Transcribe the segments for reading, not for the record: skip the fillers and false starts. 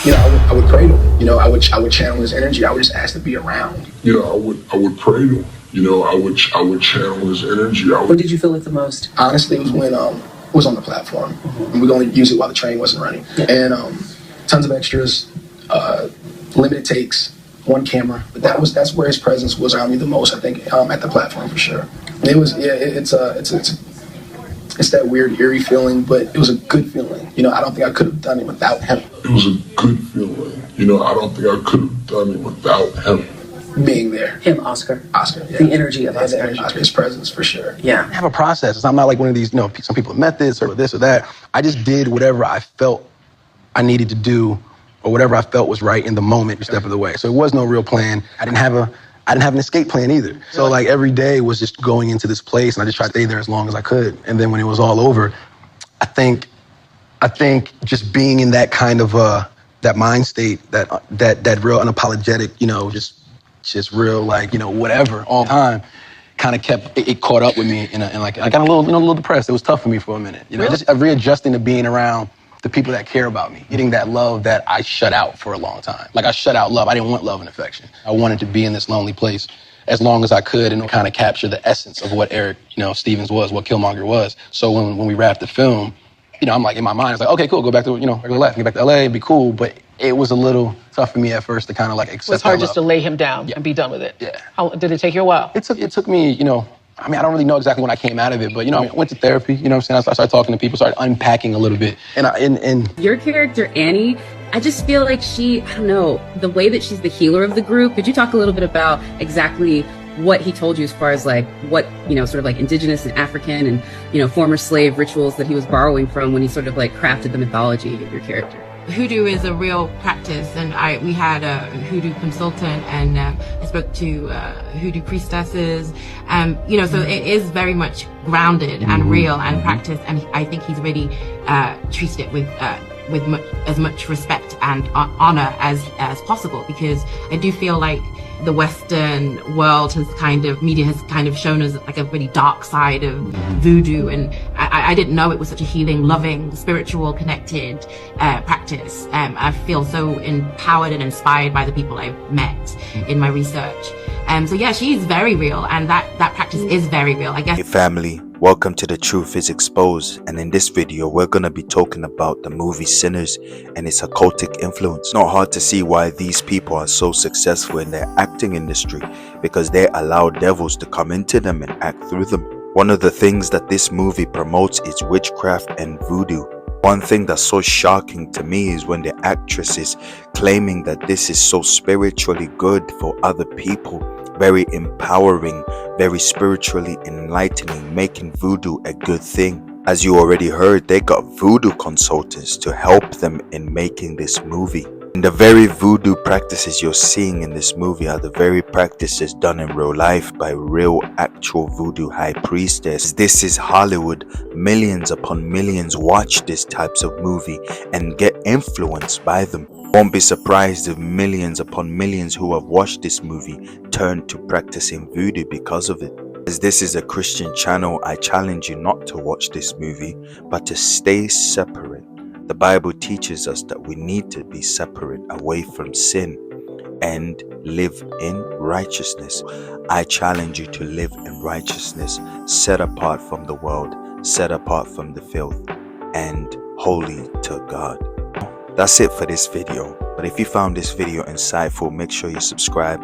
I would pray to him. I would channel his energy. I would just ask to be around. I would pray to him. I would channel his energy. When did you feel it the most? Honestly, it was when it was on the platform. And we could only use it while the train wasn't running. Yeah. And tons of extras, limited takes, one camera. But that's where his presence was around me the most, I think, at the platform for sure. And it was, it's that weird, eerie feeling, but it was a good feeling. I don't think I could have done it without him. It was a good feeling. I don't think I could have done it without him. Being there. Him, Oscar. Oscar, yeah. The energy of Oscar. Oscar's presence, for sure. Yeah. I have a process. I'm not like one of these, some people have met this or that. I just did whatever I felt I needed to do or whatever I felt was right in the moment, step of the way. So it was no real plan. I didn't have an escape plan either. So like every day was just going into this place and I just tried to stay there as long as I could. And then when it was all over, I think just being in that kind of that mind state, that real unapologetic, just real whatever all the time, kind of kept it caught up with me and I got a little depressed. It was tough for me for a minute. Really? Just readjusting to being around the people that care about me, getting that love that I shut out for a long time. Like I shut out love. I didn't want love and affection. I wanted to be in this lonely place as long as I could and kind of capture the essence of what Eric, Stevens was, what Killmonger was. So when we wrapped the film, I'm like in my mind, it's like, okay, cool, go back to, regular life, get back to LA, be cool. But it was a little tough for me at first to kind of like accept. It was hard just to lay him down and be done with it. Yeah. How did it take you a while? It took me, I don't really know exactly when I came out of it, but, I went to therapy, I started talking to people, started unpacking a little bit. And your character, Annie, I just feel like she, I don't know, the way that she's the healer of the group. Could you talk a little bit about exactly what he told you as far as like what, sort of like indigenous and African and, former slave rituals that he was borrowing from when he sort of like crafted the mythology of your character? Hoodoo is a real practice, and we had a hoodoo consultant, and I spoke to hoodoo priestesses, so it is very much grounded and real and practiced, and I think he's really treated it with as much respect and honor as possible, because I do feel like the Western world media has kind of shown us like a really dark side of voodoo, and I didn't know it was such a healing, loving, spiritual, connected practice. I feel so empowered and inspired by the people I've met in my research. So yeah, she's very real, and that practice is very real, I guess. Hey family, welcome to The Truth is Exposed, and in this video we're going to be talking about the movie Sinners and its occultic influence. It's not hard to see why these people are so successful in their acting industry, because they allow devils to come into them and act through them. One of the things that this movie promotes is witchcraft and voodoo. One thing that's so shocking to me is when the actress is claiming that this is so spiritually good for other people, very empowering, very spiritually enlightening, making voodoo a good thing. As you already heard, they got voodoo consultants to help them in making this movie. And the very voodoo practices you're seeing in this movie are the very practices done in real life by real actual voodoo high priestess. This is Hollywood. Millions upon millions watch these types of movie and get influenced by them. Won't be surprised if millions upon millions who have watched this movie turn to practicing voodoo because of it. As this is a Christian channel, I challenge you not to watch this movie, but to stay separate. The Bible teaches us that we need to be separate away from sin and live in righteousness. I challenge you to live in righteousness, set apart from the world, set apart from the filth, and holy to God. That's it for this video. But if you found this video insightful, make sure you subscribe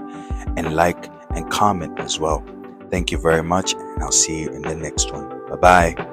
and like and comment as well. Thank you very much, and I'll see you in the next one. Bye-bye.